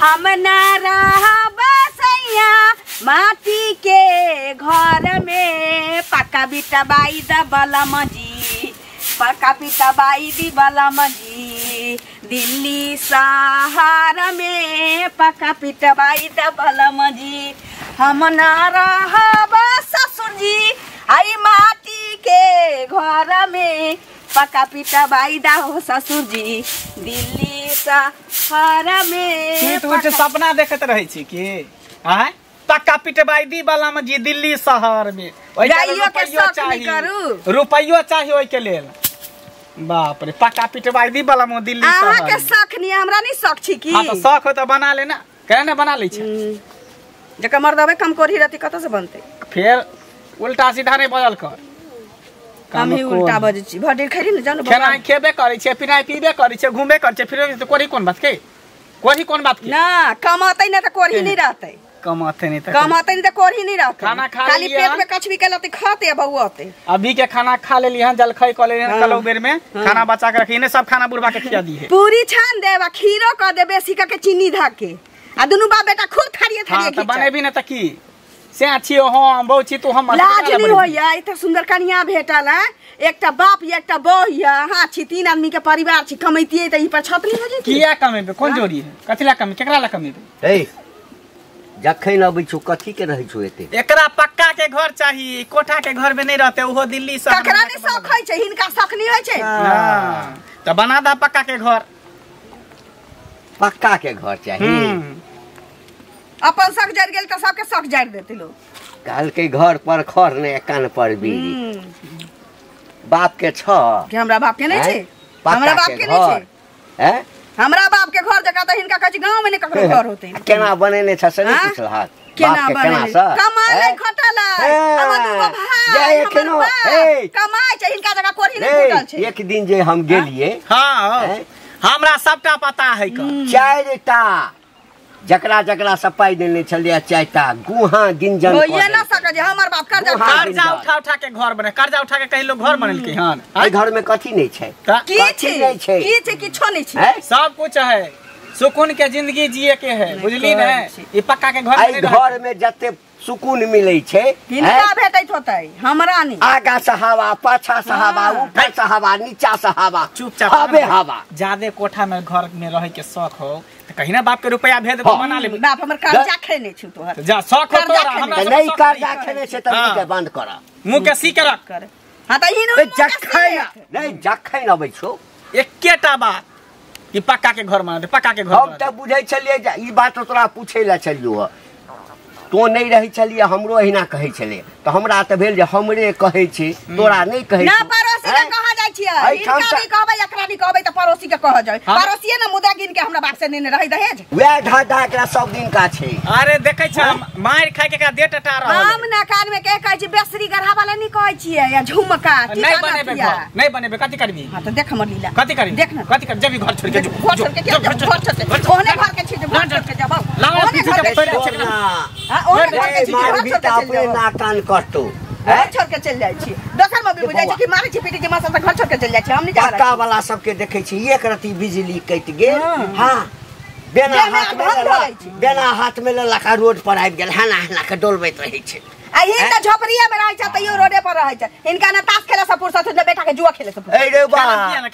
हम ना रहब सैया माटी के घर में पक्का बिटा बाई द बलम जी पक्का बिटा बाई दी बलम जी दिल्ली शहर में पक्का पिटा बाई द बलम जी हम ना रहब ससुर जी आई माटी के घर में पक्का पिटा बाई दा हो ससुर जी दिल्ली शहर में तू सपना देखत रहे छी की आय पक्का पिटबाई दी वाला में जी दिल्ली शहर में गाइयो के शौक नहीं करू रुपयो चाहिए ओइ के लेल बाप रे पक्का पिटबाई दी वाला में दिल्ली शहर आहा के शौक नहीं हमरा नहीं शौक छी की हां तो शौक हो तो बना लेना कहे ना बना ले छी जका मर्दवे कम कोरी रहती कत से बनते फिर उल्टा सीधा नहीं बदल कर हम ही उल्टा बजे छी भटेर खैरी न जानो खाना खेबे करे छे पिनाई पीबे करे छे घूमे करे छे फिर तो कोरी कोन बात के कोरी कोन बात के ना कमाते न त कोरी नहीं रहते कमाते नहीं त कोरी नहीं रहते खाना खा खाली पेट में कछ भी केलते खाते बउआते अभी के खाना खा लेली हन जलखै क लेली कलो बेर में खाना बचा के रखी ने सब खाना बुढ़वा के खिया दी है पूरी छान देबा खीरो क दे बेसी के चीनी धा के आ दुनु बाप बेटा खूब थारिए थारिए खींच बनेबी न त की से छी हम बहु छी तू हम लाज नहीं होया इतना सुंदर कन्या भेटला एकटा बाप या एकटा बहिया हां छी तीन आदमी के परिवार छी कमैतिए त ई पर छत नहीं हो जे किया कमेबे कोन जोड़ी है कथिला कमे केकरा ला कमेबे ए जखन अबै छु कथि के रहै छु एते एकरा पक्का के घर चाहिए कोठा के घर में नहीं रहते ओहो दिल्ली शहर ककरा नहीं शौक होय छै हिनका शौक नहीं होय छै हां त बना दा पक्का के घर पक्का के घर चाहिए अपन शौक जड़ गेल त सबके शौक जड़ देते लोग काल के घर पर खर ने कान पर भी बाप के छ के हमरा बाप के नहीं छै हमरा बाप के नहीं छै हैं हमरा बाप के घर जका त हिनका कछ गांव में ने ककरो घर होते केना बनेने छ से नहीं पूछला केना बनेने कमाले खटला हम दुगो भाई हमर कमाई छै हिनका जका कोरी नहीं फुटल छै एक दिन जे हम गेलिए हां हमरा सबटा पता है क चारटा जकरा जकरा सपाई देने छलिया चारटा गुहा गिंजन होइए ना सके जे हमर बाप कर्जा उठा के घर बने कर्जा उठा के कहीं लोग घर बनलके हन एई घर में कथि नहीं छै की छै किछो नहीं छै सब कुछ है सुकून के जिंदगी जिए के है बुझली न ई पक्का के घर में घर में जते सुकून मिलै छै हिनका भेटैत होतै हमरा नहीं आगा से हवा पाछा से हवा ऊपर से हवा नीचा से हवा चुपचाप हवे हवा ज्यादा कोठा में घर में रहे के शौक हो त कहीं ना बाप के रुपया भेज दे बना ले बाप हमर कर्जा खेने छु तोहर जा शौक हो तोरा हमरा नहीं कर्जा खेने से त मुंह के बंद कर मुंह के सी के रख हां त हिनो जखै अबै छौ एकेटा बात कि पक्का के घर बना दे पक्का के घर हम त बुझै छलिए ई बात तोरा पूछै ला छलियो तो नहीं रही छलिए हमरो एहिना कहै छले तो हमरा त भेल जे हमरे कहै छी तोरा नहीं कहै ना पड़ोसी के कहा जाय छियै इनका नहीं कहबै एकरा नहीं कहबै त पड़ोसी के कह जाय पड़ोसीए न मुदा गिन के हमरा बाप से नहीं रही दहेज वे ढाढा एकरा सब दिन का छै अरे देखै छ मार खाय के का दे टटा रहल हम ना कान में के कहै छी बेसरी गढ़ा वाला नहीं कहै छियै या झुमका नहीं बनेबे नहीं बनेबे कथि करबी हां त देख हमर लीला कथि करबी देख ना कथि कर जब घर छोड़ के घर छोड़ के घर छोड़ के कोने घर के छी घर छोड़ के जाबो लाओ पीछे के पड़े छै ओने घर के छी मार भी अपने नाकान करतो घर छोड़ के चल जाय छी दोसर में भी बुझाय छै कि मारै छी पीटी के मासा त घर छोड़ के चल जाय छी हम नहीं जा रहा पक्का वाला सबके देखै छी एक रति बिजली कट गेल हां बेना हाथ में ललका रोड पर आबि गेल हना हना के डोलबैत रहै छै आ हिनका झोपड़िया में रहै छै तइयो रोडे पर रहै छै हिनका न ताश खेले से फुर्सत है बेटा के जुआ खेले से ए रे बा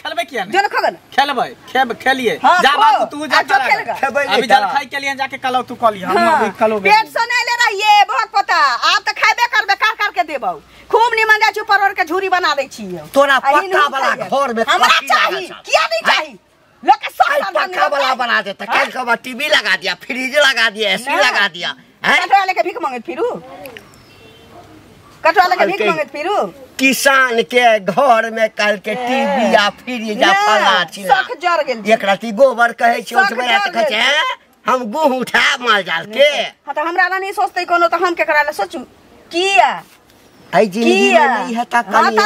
खेलबे किया जो न खगन खेलबे खेलिए जा बाबू तू जा अभी जल खाई के लिए जाके कलो तू कली हम अभी कलो पेट सुनै ले रहिए बहुत पता आप त खाइबे करबे कर के देबौ खूब निमन जा छु परोर के झूरी बना दै छी तोरा पक्का वाला घर में हमरा चाहिए किया नहीं चाहिए लोग के सब पक्का वाला बना दे त कल के टीवी लगा दिया फ्रिज लगा दिया एसी लगा दिया कटवा लेके भीख मांगत फिरू कटवा लेके भीख मांगत फिरू किसान के घर में कल के टीवी या फ्रिज या फला चिला सख जर गेल एक राती गोबर कहै छै उठबे त कहै छै हम गेहूं उठा माल जाल के हां त हमरा नहीं सोचतै कोनो त हम केकरा ले सोचू किया आई जिंदगी में नहीं हता कनिया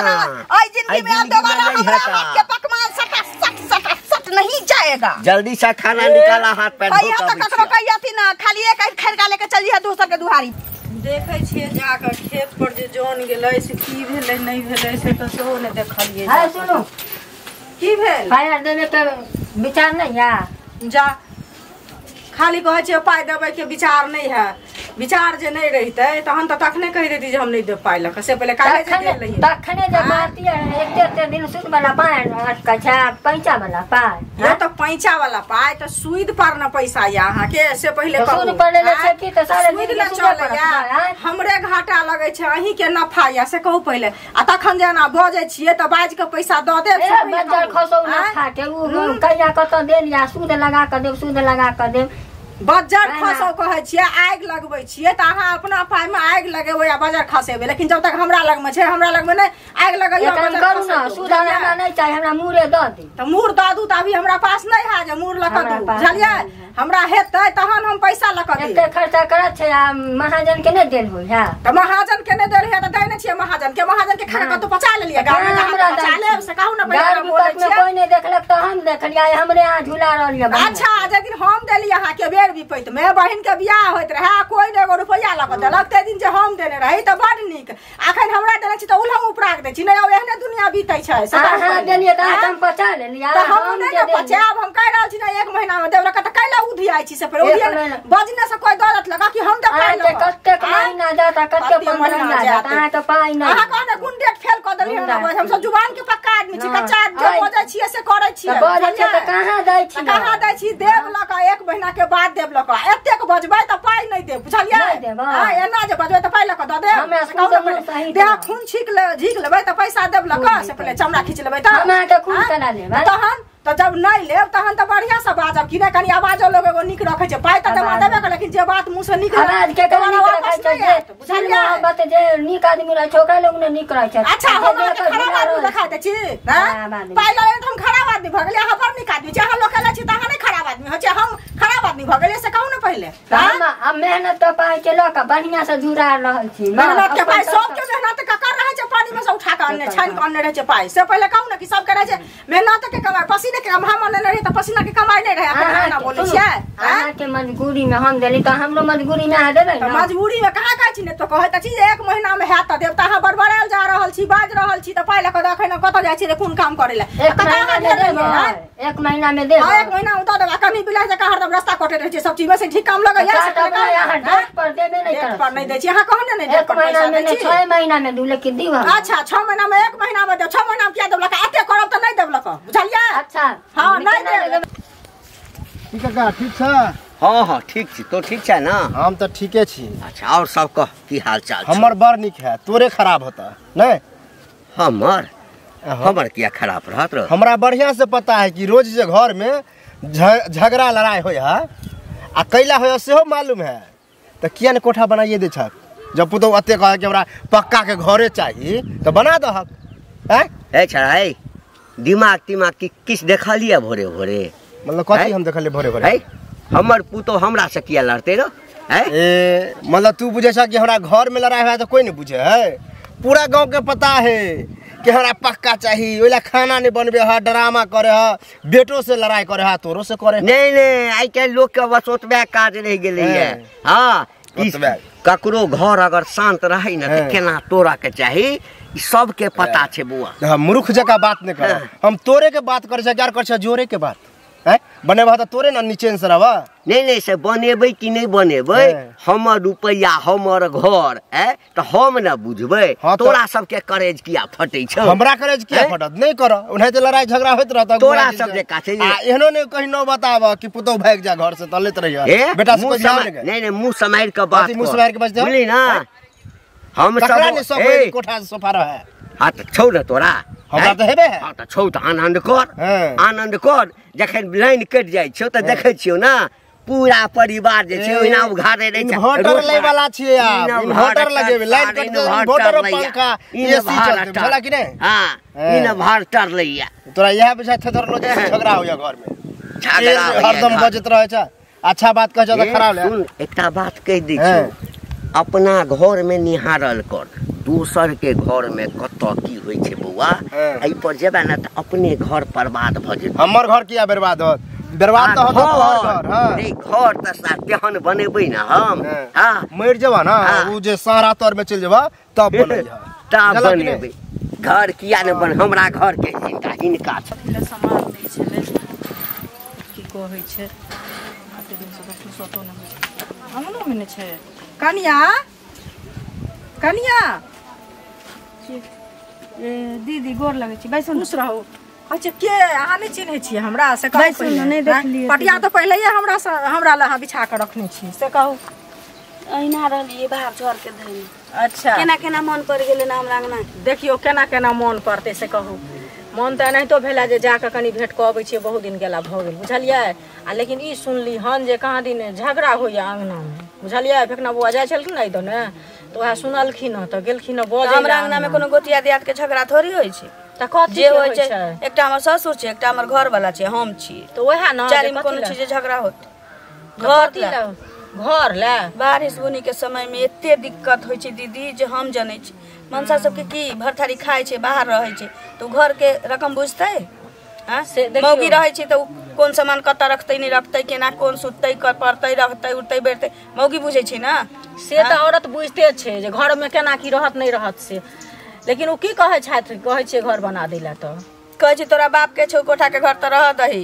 आई जिंदगी में दोबारा हमरा के पकवान सट नहीं जाएगा जल्दी से खाना निकाला हाथ पैर धो के ककरो कहिया थी ना खाली एक खरगा लेके चलिए दोसर के दुहारी देखै छियै जाकर खेत पर जे जोन गेलै से की भेलै नहीं भेलै से तो सेहो ने देखलिए हाय सुनो की भेल फायर देने के विचार नहीं या जा खाली कहे छे पाई देवे के विचार नहीं है। विचार जे नहीं रहते तहन तो तखने कह देती जे हम नहीं दे पाई लक से पहले काहे जे दे रही तखने जब बाती है एक दिन सूद वाला पाए कछा पैसा वाला पाए ये तो पैसा वाला पाए तो सूद पर न पैसा यहाँ के से पहले सूद पर ले छै की त सारे दिन चले हमरे घाटा लगे छै अही के नफा या से कहू पहले आ तखन जेना बजे छिए त बाज के पैसा द दे बजार खसौ न खा के उ कहिया कत देल या सूद लगा के देब सूद लगा के देब बजार खसौ कहे छिए आग लगबै छिए त अहाँ अपना पाई में आग लगेबै या बजार खसेबै लेकिन जब तक हमरा लग में छै हमरा लग में नै आग लगैयो बजार करू ना सूद हमरा नै चाहि हमरा मुरे द दे त मुर द दू त अभी हमरा पास नै है जे मुर लक दू बुझलियै हमरा हेतै तहन हम पैसा लक दे एते खर्चा करत छै आ महाजन के नै देल होय है त महाजन के नै देल है त दै नै छिए महाजन के खा कतो पचा लेलिए गांव में हमरा पचा लेब से कहू ना पहिले बोलै छिए कोई नै देखलक त हम देखलिए हमरे आ झूला रहलिए अच्छा जे दिन हम देली अहाँ के बेर विपैत में बहिन के बियाह होइत रहे कोई नै एगो रुपया लक देलक ते दिन जे हम देने रही त बड नीक अखन हमरा देने छी त उलहम उपराग दे छी नै एहने दुनिया बीतै छै से हां देलिए त हम पचा लेलिए त हम नै पचाब हम कह रहल छी ना 1 महीना में देबलक त कैला उधियाई छी से पर उधिया बजने से कोई दौलत लगा कि हम त पाई न कतेक महीना जाता कतेक महीना जाता अहाँ त पाई न अहाँ कहने गुण डेट फेल क देली हम सब जुबान के पक्का आदमी छी कच्चा जे बजै छी से करै छी बजै छी त कहां दै छी कहां दै छी देबलक 1 महीना के बाद देबलक एतेक बजबै त पाई नै देब बुझलियै हां एना जे बजबै त पाई लक द देब हमरा कहू सही देह खून छीक ले झीक लेबै त पैसा देबलक से पहले चमड़ा खींच लेबै त हमरा के खून केना लेबै तहन तो जब नहीं लेब तहन तो बढ़िया से बाजब कि नहीं कनी आवाजो लोग एगो निक रखे छै पाई त देबा देबे लेकिन जे बात मुंह से निकल आवाज के कनी रखे छै बुझलिए बात जे निक आदमी रहे छोकरा लोग ने निक रहे छै अच्छा हम खराब आदमी देखा दे छी हां पाई ले हम खराब आदमी भ गेलिए अहाँ पर निक आदमी छै अहाँ लोग ले छी त अहाँ नहीं खराब आदमी हो छै हम खराब आदमी भ गेलिए से कहू न पहले हम मेहनत त पाई के लोग बढ़िया से जुड़ा रहल छी मेहनत के पाई सब के मेहनत के कर रहे छै पानी में से उठा के अन्ने छान के अन्ने रहे छै पाई से पहले कहू न कि सब करे छै मेहनत के कमाई पसीने के हम अन्ने रहे त पसीना के कमाई नहीं रहे अहाँ ना बोलै छियै अहाँ के मजबूरी में हम देली त हमरो मजबूरी में आ देबै न मजबूरी में कहां कहै छी ने तो कहै त छी 1 महीना में है त देवता अहाँ बड़बड़ाल जा रहल छी बाज रहल छी त पाई लक देखै न कत जाय छी रे कोन काम करे ले 1 महीना में देबै 1 महीना में देबै 1 महीना में त देबा कनी बिला से हरदम रास्ता कटे रहे छै सब चीज में से ठीक काम लगे या से अहाँ डेट पर देबे नहीं कर पर नहीं दै छी अहाँ कहने नहीं डेट पर पैसा दै छी 6 महीना में दू लेकिन दिव अच्छा 6 महीना में 1 महीना में दे 6 महीना में क्या देबलक एते करब त नहीं देबलक बुझलिए अच्छा हां नहीं देब ठीक है का ठीक छ हाँ हाँ ठीक छी तो ठीक छै ना हम तो ठीके छी अच्छा और सब कह की हाल चाल हमर बड़ निक है तोरे खराब होता नहीं हमर किया खराब रहत रह हमरा बढ़िया से पता है कि रोज जे घर में झगड़ा लड़ाई होय है आ कैला होय सेहो मालूम है तो किया ने कोठा बनाइए दे छक जब पुतो अते कहे कि हमरा पक्का के घरे चाहिए तो बना दहक हैं ए छड़ा ए दिमाग की किस देखा लिया भोरे भोरे मतलब कथी हम देखले भोरे भोरे हमर पुतो हमरा से किया लड़ते रो ए मतलब तू बुझे छ कि हमरा घर में लड़ाई हुआ तो कोई नहीं बुझे है पूरा गांव के पता है कि हमरा पक्का चाहिए ओला खाना नहीं बनबे है ड्रामा करे है बेटो से लड़ाई करे है तोरो से करे नहीं आई के लोग के बस ओतबे काज रह गेले है हां ककरो घर अगर शांत रहे न त केना तोरा के चाहिए सब के पता छे बुआ मूर्ख जका बात नहीं कर हम तोरे के बात करे छ यार कर छ जोरे के बात है बनेबा त तोरे न नीचे से रहबा नहीं से बनेबै कि नहीं बनेबै हमर रुपया हमर घर है तो हम न बुझबै तोरा सब के करेज किया फटै छ हमरा करेज किया फटत नहीं कर उन्हें तो लड़ाई झगड़ा होत रहता तोरा सब जे काछे एहनो नहीं कहि न बताब कि पुतो भाग जा घर से तलेत रहिया बेटा से नहीं मुंह समार के बात मुंह समार के बात बोली ना हम सब कोठा सोफा रहे हां त छौ न तोरा हमरा त हेबे हां त छौ त आनंद कर जखन लाइन कट जाय छौ त देखै छियौ ना पूरा परिवार जे छै ओहिना उघारे रहे छै इन्वर्टर लै वाला छियै आप इन्वर्टर लगेबे लाइन कट इन्वर्टर पंखा एसी चलते भला कि नहीं हां इन्वर्टर लैया तोरा यह बुझा थेथर लो जे झगड़ा होया घर में झगड़ा हरदम बजत रहे छ अच्छा बात कह छ त खराब ले सुन एकटा बात कह दै छी अपना घर में निहारल कर दूसर के घर में कत की होय छै बउआ एई पर जेबा न त अपने घर बर्बाद भ जेतै हमर घर किया बर्बाद होत बर्बाद तो होत घर हां नहीं घर त सातेहन बनेबै न हम हां मर जेबा ना उ जे सारा तौर में चल जेबा तब बनै तब बनेबै घर किया न बन हमरा घर के चिंता हिनका सामान दै छले की कहै छै फुर्सतो न अंगनो में छै कनिया कनिया दीदी गोर लगै छी बैसु खुश रहू। अच्छा के अहाँ नहीं चिन्है छी हमरा से कहू बैसु नहीं देखलिए पटिया तो पहले हमरा ला बिछा के रखने छी से कहू अहिना रहलिए बाहर छोड़ के धैले। अच्छा केना केना मन पड़ गेलै ना हमरा अंगना देखियो केना केना मन पड़ते से कहू मन तो एनाहितो भेला जे जाके कनी भेंट कऽ अबै छियै बहुत दिन गेला भऽ गेल बुझलियै आ लेकिन ई सुनली हन जे कहाँ दिन झगड़ा होइया अंगना में बुझलियै फेकना बुआ जाइ छलखिन ने इधर ने तो वह सुनलखिन त गेलखिन बजे हमरा अंगना में कोनो गोतिया दियाद के झगड़ा थोड़ी होय छै त कथि जे होय छै एकटा हमर ससुर छै एकटा हमर घर वाला छै हम छी तो वह ना चारि में कोनो चीज झगड़ा होत घर ला बारिश बुनी के समय में एते दिक्कत होय छै दीदी जे हम जानै छी मनसा सबके की भरथारी खाय छै बाहर रहै छै तो घर के रकम बुझतै हां से मौगी रहै छै तो कोन सामान कत रखतै नहीं रखतै केना कोन सुततै पड़तै रखतै उठतै बैठतै मौगी बुझै छै ना से त औरत बुझते छै जे घर में केना की रहत नहीं रहत से लेकिन उ की कहै छथि कहै छै घर बना दैला त कहै छै तोरा बाप के छौ कोठा के घर त रह दही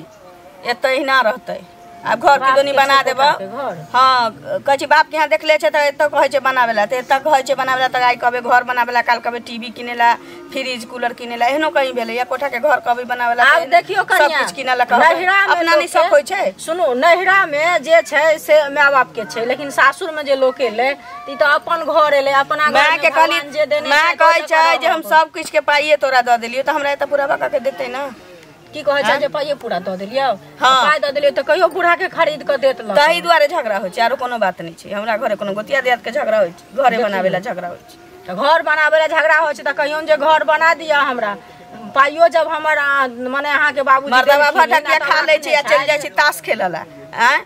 एतै ही ना रहतै अब घर की दोनी बना देब हाँ कहे छी बाप के यहाँ देखले छे त एत कहे छे बनावेला त एत कहे छे बनावेला त आई कबे घर बनावेला काल कबे टीवी किनेला फ्रिज कूलर किनेला एहनो कहीं भेले या कोठा के घर कबे बनावेला अब देखियो कन्या सब कुछ किनेला नहिरा में अपना नहीं सब होय छे सुनो नहिरा में जे छे से माय बाप के छे लेकिन सासुर में जे लोग एले ती त अपन घर एले अपना घर मां के कहली जे देने मां कहै छे जे हम सब कुछ के पाइए तोरा द देलियो त हमरा एत पूरा बाका के देते ना की कहै छै जे पाइए पूरा द देलियो पाइ द देलियो त कहियो बूढ़ा के खरीद के देत ल तही दुआरे झगड़ा होय छै आरो कोनो बात नहीं छै हमरा घरे कोनो गोतिया दियाद के झगड़ा होय छै घरे बनावेला झगड़ा होय छै त घर बनावेला झगड़ा होय छै त कहियो जे घर बना दिया हमरा पाइयो जब हमर माने अहाँ के बाबूजी मर्दवा भटकिया खा ले छै या चल जाय छै ताश खेलला हैं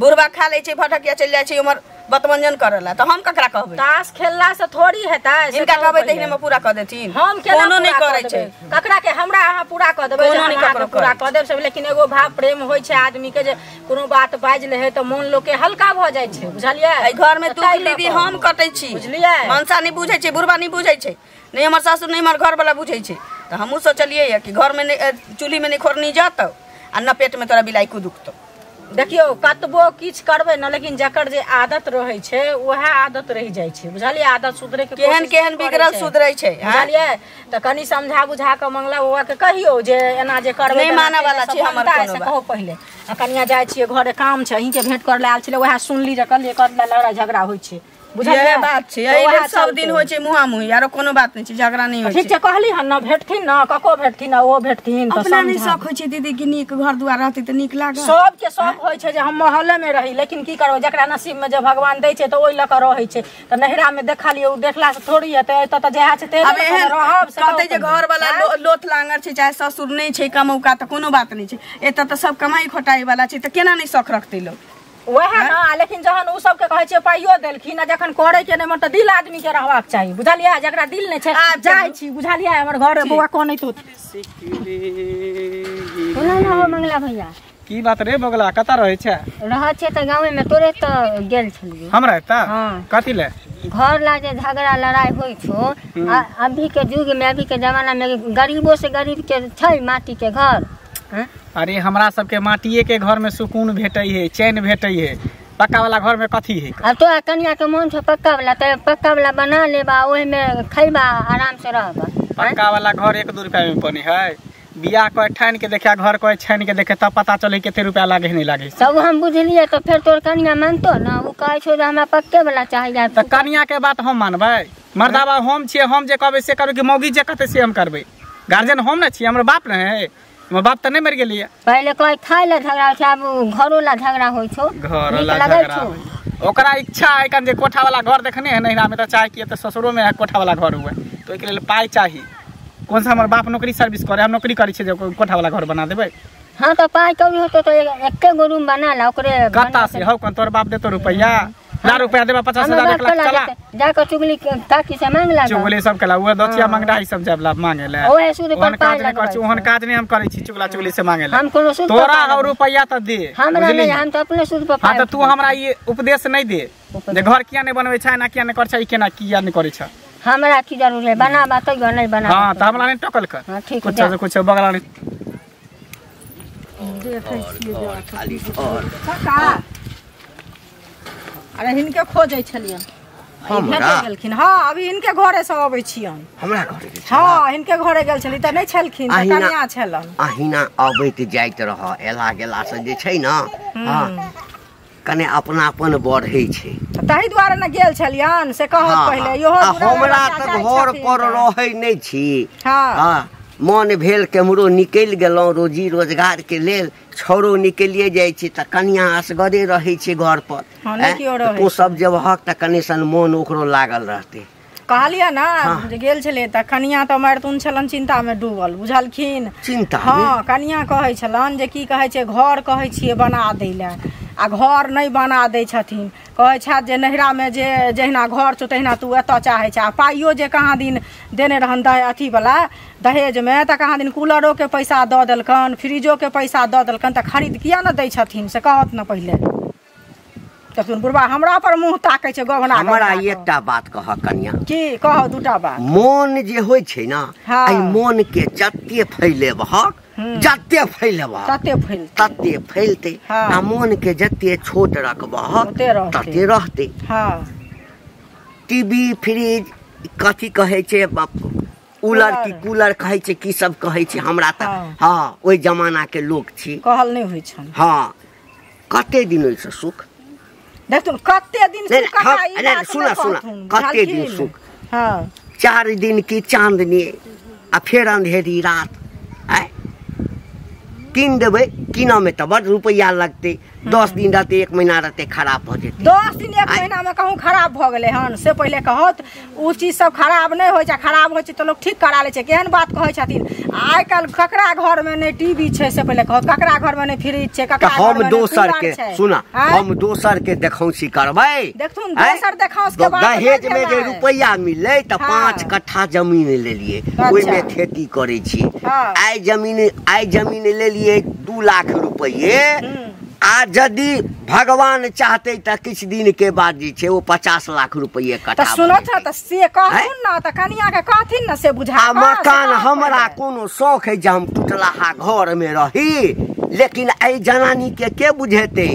बुढ़वा खा ले छै भटकिया चल जाय छै उमर बतमंजन करला त हम ककरा कहबै ताश खेलला से थोड़ी हेतै इनका कहबै तहिने में पूरा क देथिन हम कोनो नहीं करै छै ककरा के हमरा अहाँ पूरा क देबै कोनो नहीं ककरो पूरा क देब सब लेकिन एगो भाव प्रेम होय छै आदमी के जे कोनो बात बाज ले है त मन लोग के हल्का भ जाय छै बुझलियै ए घर में तू लीदी हम कटै छी बुझलियै मनसा नहीं बुझै छै बुढ़वा नहीं बुझै छै नहीं हमर सासुर नहीं हमर घर वाला बुझै छै त हमहु सोचलियै कि घर में चूल्ही में नहीं खोरनी जातौ आ न पेट में तोरा बिलाई कुदुकतौ देखियो कतबो किछ करबे न लेकिन जकर जे आदत रहै छै वह आदत रह जाय छै बुझलियै आदत सुधरे के केहन केहन बिगड़ल सुधरै छै बुझलियै त कनी समझा बुझा के मंगला बाबा के कहियो जे एना जे करबे नहीं माने वाला छै हमर कोनो कहो पहिले आ कनिया जाय छियै घरे काम छै अहीं के भेंट कर ले आल छले वह सुनली जे कल कर लड़ाई झगड़ा होय छै बुझलियै बात छै एहि सब दिन होय छै मुहा मुही आरो कोनो बात नहीं छै झगड़ा नहीं होय छै ठीक छै कहली हन न भेटथिन न कको भेटथिन ओ भेटथिन त अपना नहीं शौक होय छै दीदी कि नीक घर दुआर रहतै त नीक लागत सब के शौक होय छै जे हम मोहल्ले में रही लेकिन की करब जकरा नसीब में जे भगवान दै छै त ओइ ल क रहै छै त नहिरा में देखा लियो देखला से थोड़ी हेतै त जेहा छै ते अब एहन रहब से कहतै जे घर वाला लोथ लांगर छै चाहे ससुर नहीं छै कमौका त कोनो बात नहीं छै एत त सब कमाई खोटाई वाला छै त केना नहीं शौक रखतै लोग वह ना लेकिन जहन उ सब के कहै छै पाइयो देलखिन जखन करे के नहीं त दिल आदमी के रहबाक चाहिए बुझलियै जकरा दिल नहीं छै जाय छी बुझलियै हमर घर बुआ कोन तो बोला ना हो मंगला भैया की बात रे बगला कता रहै छै रह छै त गांव में तोरे त गेल छलिए हमरा त हां कथि ले घर ला जे झगड़ा लड़ाई होय छो अभी के युग में अभी के जमाना में गरीबों से गरीब के छै माटी के घर अरे हमरा सबके माटिए के घर में सुकून भेटै है चैन भेटै है पक्का वाला घर में कथी है अब तो कन्या के मन से पक्का वाला बना लेबा ओहि में खइबा आराम से रहबा पक्का वाला घर 1-2 रुपया में बने है बियाह को ठान के देखा घर को छान के देखे तब पता चले केते रुपया लागे नहीं लागे सब हम बुझलिए तो फिर तोर कन्या मानतो ना वो कहे छो हमरा पक्के वाला चाहिए त कन्या के बात हम मानबै मर्दाबा हम छिए हम जे कहबै से करबै कि मौगी जे कहते से हम करबै गार्जियन हम ना छिए हमर बाप न है हमर बाप त नहीं मर गेलिए पहले कोई खाए ला झगड़ा छै अब घरो ला झगड़ा होय छो घर ला झगड़ा ओकरा इच्छा है कन जे कोठा वाला घर देखने है नहिरा में त चाहे कि त ससुरो में कोठा वाला घर हुए तो एक लेल पाई चाहिए कौन सा हमर बाप नौकरी सर्विस करे हम नौकरी करै छै जे कोठा वाला घर बना देबै हां त पाई कभी होतो तो एके गो रूम बना ला ओकरे कता से हो कन तोर बाप देतो रुपया ला रुपया देबा 50,000 1 लाख चला जाकर चुगली काकी से मांग ला चुगली सब केला वो दथिया मांगडा ही सब जब ला मांगेला ओहे सुद पर पाई लगा कर ओहन काज नहीं हम करै छी चुगला चुगली से मांगेला हम कोनो सुद तोरा और रुपया त दे हमरा नहीं हम तो अपने सुद पर हां त तू हमरा ये उपदेश नहीं दे जे घर किया नहीं बनबै छै ना किया नहीं कर छै केना किया नहीं करै छै हमरा की जरूर है बनाबा तो नहीं बना हां त हमरा नहीं टकल कर हां ठीक कुछ से कुछ बगला नहीं देखै छियै खाली घर काका अरे हिनके खोजै छलियन हमरा? भेटे गेलखिन। हाँ अभी हिनके घरे से अबै छियन। हमरा घरे के हाँ हिनके घरे गेल छली त नहीं छलखिन, त अहिना- कनिया छलन। अहिना अबैत जाइत रह, एला गेला से जे छै ना हाँ कने अपनापन बढ़ै छै। ताहि दुआरे न गेल छलियन से कहत हाँ, पहिले इहो आ बुढ़ा हमरा बच्चा तऽ जाइ घर छथिन पर तऽ। रहै नहि छी। हाँ हाँ मन भेल केम्हरो निकलि गेलहुँ रोजी रोजगार के लेल, छोरो निकलिए जाइ छै तऽ कनिया असगरे रहै छै घर पर। हाँ, नहि केओ रहै तो सब जब हक तऽ कनि सन मोन ओकरो लागल रहतै। कहलिए ना जे गेल छले त कनिया त मारतुन छलन चिंता में डूबल बुझलखिन। चिंता हाँ कनिया कहै छलन जे की कहै छै घर कहै छियै बना दै ले, आ घर नहीं बना दै छथिन। कहै छथि जे नैहरा में जे जहिना घर छौ तहिना तू एतऽ चाहै छै। आ पाइयो जे कहाँ दिन देने रहन अथी वाला दहेज में त कहाँ दिन कूलरो के पैसा दऽ देलकन, फ्रिजो के पैसा दऽ देलकन, त खरीद किया न दै छथिन से कहत न पहिले। त सुन बुढ़बा हमरा पर मुंह ताकै छै गहना। हमरा एकटा बात कह कनिया, की कह दूटा बात। मोन जे होइ छै ना हाँ। एहि मोन के जते फैलेबहक जते फैलेबहक तते फैल तते फैलते। हाँ। आ मोन के जते छोट रखबहक ओते रहतै। तते रहतै। हाँ टीवी फ्रिज कथी कहै छै कूलर की कूलर कहै छै की सब कहै छै हमरा त हाँ। हाँ ओहि जमाना के लोग छी। कहल नहीं होइ छन। हाँ कते दिन ओइसे सुख देखथुन कते दिन नहीं, सुख हम- का ई नहीं, बात सुना, नहीं सुना, कहथुन, कते दिन बुझलखिन? सुख? हाँ 4 दिन की चांदनी आ फेर अंधेरी रात। आय कीन देबै, कीनऽ में तऽ बड़ रुपया लगतै। 10 दिन रहतै 1 महीना रहतै खराब भऽ जेतै। 10 दिन 1 महीना में कहूँ खराब भ गेलै हन से पहिले कहत उ चीज सब खराब नहीं होइ छै। खराब होइ छै तो लोग ठीक करा लै छै। केहन बात कहै छथिन। आइ काल्हि ककरा घर में नहीं टीवी छै से पहिले कहत, ककरा घर में नहीं फ्रिज छै, तऽ ककरा घर हम में नहीं दोसर कूलर के छै। सुना, आँय? हम दोसर के देखौंसी करबै। देखथुन आँय? दोसर देखाउस के बात दहेज नहीं में जे भेलै। रुपया मिलै तऽ हाँ। 5 कट्ठा जमीन लेलियै, अच्छा। ओहिमे खेती करै छी। हाँ। आइ जमीन लेलियै 2 लाख रुपये। आ यदि भगवान चाहते तऽ किछु दिन के बाद जे छै वो 50 लाख रुपये त कट्ठा सुनो भऽ जेतै। त से कहथुन न त कनिया के कहथिन न से बुझा आ कऽ, मकान से कहत हमरा पहिले। कोनो शौक है जे हम टूटलाहा घर में रही, लेकिन एहि जनानी के बुझेते।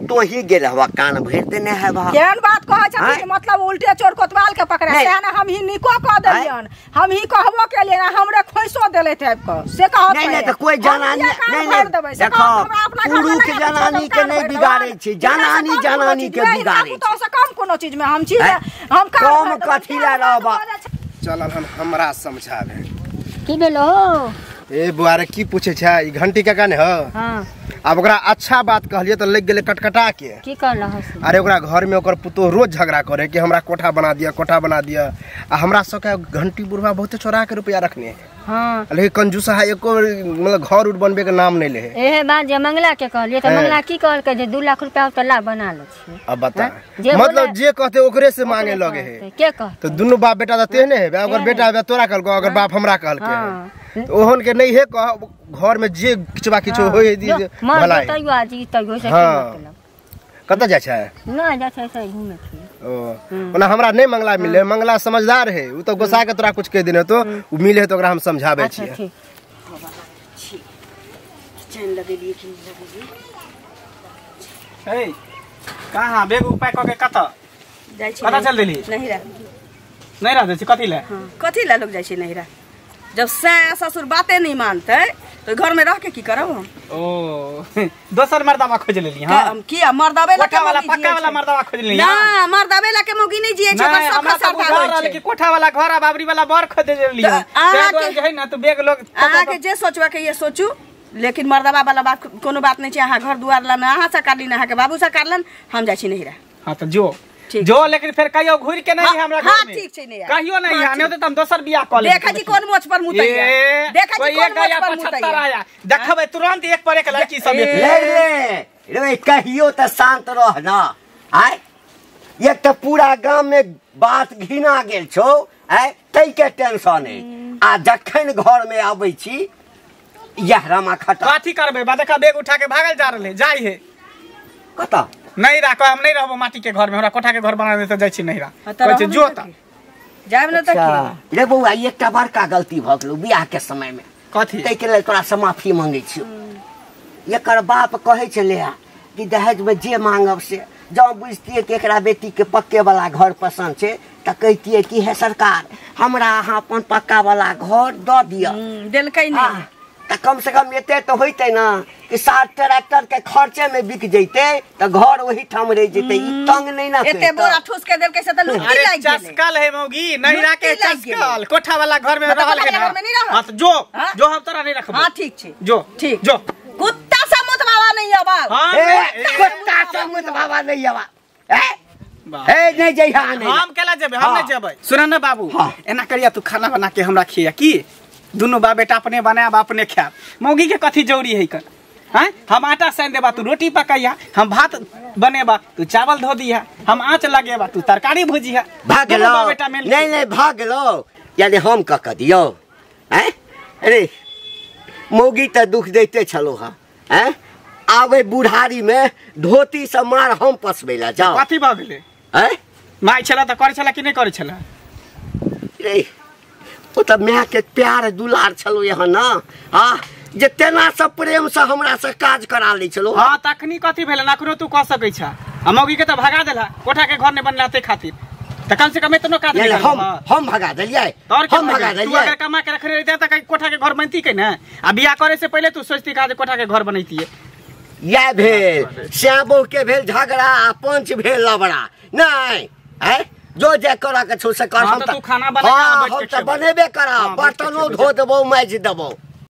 तो ही गेल हवा कान भरि देने है बा। केहन बात कहै छथिन आँय? कि मतलब उल्टे चोर कोतवाल के पकड़े नहीं। से ना हम ही निको कह देलियन, हम ही कहबो केलियन, हमरे खोइसो देले टाइप क से कहत नहीं नहीं पहिले। तो कोई हम जनानी ये कान नहीं भर देबै, नहीं से देखो कहत हमरा अपना घर में पुरुष नहीं जनानी के कान नहीं भर बिगाड़े देबै। छै, जनानी इनका से कम जनानी कोनो के चीज नहीं, बिगाड़े इनका तो से कम कोनो चीज में हम चीज हैं? हम कान कम भर देबै, कथी ला रहबा? चलल हमरा समझावे। की भेलो हो? ए बुआरे की पूछे छै ई घंटी के काने ह? हाँ अब ओकरा अच्छा बात कहलिए तो लग गेले कटकटा के। की कहला हस? अरे ओकरा घर में ओकर पुतोह रोज झगड़ा करे कि हमरा कोठा बना दिया, कोठा बना दिया। आ हमरा सबके घंटी बुढ़वा बहुते चोरा के रुपया रखने है। हाँ लेकिन कंजूसा है एको मतलब घर उर बनबे के नाम नहीं ले है। एहे बात जे मंगला के कहलिए तो हैं। मंगला की कहलकै जे 2 लाख रुपया तो ला बना ले छी। अब बता हैं? जे मतलब बोले- जे कहते ओकरे से मांगे लगे है। के कहते? तो दुनू बाप बेटा तो तेहने है, अगर बेटा है तोरा कहलको, अगर बाप हमरा कहलके हाँ। है। तो ओहन के नहीं है कह घर में जे किछबा किछो होय दी भला है। तैयो आजी तैयो से हाँ। कतऽ जाइ छै? ना जा छै से घूमे छी। ओ ओना हमरा नहीं मंगला मिले, मंगला समझदार है, उ तो गोसा के तोरा कुछ कह देने तो उ मिले है तो ओकरा हम समझाबे अच्छा छियै। ठीक। चैन लगेलिए कि नहीं लगेलिए ए कहाँ बेग उपाय क के कत जाइ छी कतऽ चल देली? नहिरा। नहीं रह छी कथी ले? हाँ कथी ला लोग जाइ छै नहिरा? जब सास ससुर बातें नहीं मानते तो घर में रह के की करब हम? ओ दोसर मर्दावा खोज लेली। हां हम किया मर्दावे ला कोठा वाला पक्का वाला मर्दावा खोज लेली। ना मर्दावे ला के मौगी नहीं जिए छै, नहीं सब हमरा तो सरकार बुझा होइ रहल छै। कि कोठा वाला घर आ बाबरी वाला बर खोज लेली। तो अहाँ के- जे है ना तो बेग लोग अहाँ के जे सोचवा के ये सोचू, लेकिन मर्दावा वाला बात कोनो बात नहीं छै। अहाँ घर दुआर ला ना अहाँ सरकार ली ना अहाँ के बाबू सरकार लन, हम जाइ छी नहिरा। हां तो जो ठीक। जो लेकिन फिर कहियो घुर के नहीं हाँ, है हमरा हाँ, घर में। ठीक छै नहिरा। कहियो नहीं हाँ, है, नहीं ठीक। तो हम दोसर बियाह क लेब। देखा जी कौन मोछ पर मुतैया, देखा जी कौन मोछ पर मुतैया। आया देखबे तुरंत एक पर एक लड़की सब ए, ले रे कहियो तो शांत रह ना। आय एक तो पूरा गांव में बात घिना गेल छौ, आय तै के टेंशन है। आ जखन घर में आबै छी यह रमा खटा कथी करबे? बा देखा बेग उठा के भागल जा रहले, जाई है कता नहीं रह हम नहीं रहबो माटी के घर में, हमरा कोठा के घर बना दे तो जाई छी नहीं रह। हाँ, तो कहै छै रहबे जो न त तकी। जायब न तकी। रे बौआ एकटा बड़का गलती भ गेलौ बियाह के समय में। कथी? तै के लेल तोरा से माफी मांगै छियौ। एकर बाप कहै छलै कि दहेज में जे मांगब से जब बुझतिए कि एकरा बेटी के पक्के वाला घर पसंद छे त कहतिए कि है सरकार हमरा अहाँ अपन पक्का वाला घर द दिया। देलकै नहीं त कम से कम एते तो होइते ना कि 7 ट्रैक्टर के खर्चे में बिक जइते त घर वही ठाम रह जइते। ई तंग नहीं ना एते बोरा ठूस के देलकै से त लुटी अरे लाग गेलै। चस्कल है मौगी नहिरा के लुटी लाग चस्कल कोठा वाला घर में मतलब रहल है कोठा वाला ना। घर में नहीं रहल। हां तो जो हाँ? जो हम तोरा नहीं रखबो। हां ठीक छै जो ठीक जो कुत्ता सा मुतवावा नहीं आबा। हां कुत्ता से मुत बाबा नहीं आवा वाह। ए नहीं जइहा नहीं हम केला जेबे हम हाँ। नहीं जेबे। सुन ना बाबू हाँ। एना करिया तू खाना बना के हमरा खिया की दुनो बा बेटा अपने बनाब अपने खाब। मौगी के कथी जरूरी है कर हैं? हम आटा सान देबा तू रोटी पकाइया हम भात बनेबा तू चावल धो दिया हम आँच लगेबा तू तरकारी भुजिया भाग दुनू लो बा बेटा मिल नहीं नहीं भाग लो यानी हम कह दियो हैं? अरे मौगी त दुख देते छलो हा हैं? आवे बुढ़ारी में धोती से मार हम पसबेला जाओ कथी भ गेलै हैं? माय छला त करे छला कि नहीं करे छला? रे ओ त माय के प्यार दुलार छलो यहाँ ना हाँ जे तेना से प्रेम से हमरा से काज करा लै छलो। हाँ तखनी कथी भेलै नखरो तू कह सकै छ आ मौगी के त भगा देला कोठा के घर नहीं बनला ते खातिर त कम से कम इतनो काज नहीं हम भगा देलिए हम भगा तू देलिए। अगर कमा के रखले रहते त कोठा के घर बनती के ना आ बियाह करे से पहले तू सोचती का जे कोठा के घर बनैतिए। या भेल श्याबो के भेल झगड़ा आ पंच भेल लबड़ा नहीं है जो जे करा के छो से कर। हाँ, हम तो त तू खाना बना के हाँ, बैठ के हम त खेबो। बनेबे करा हाँ, बैठ के बर्तनो खेबो। धो देबो माइज देबो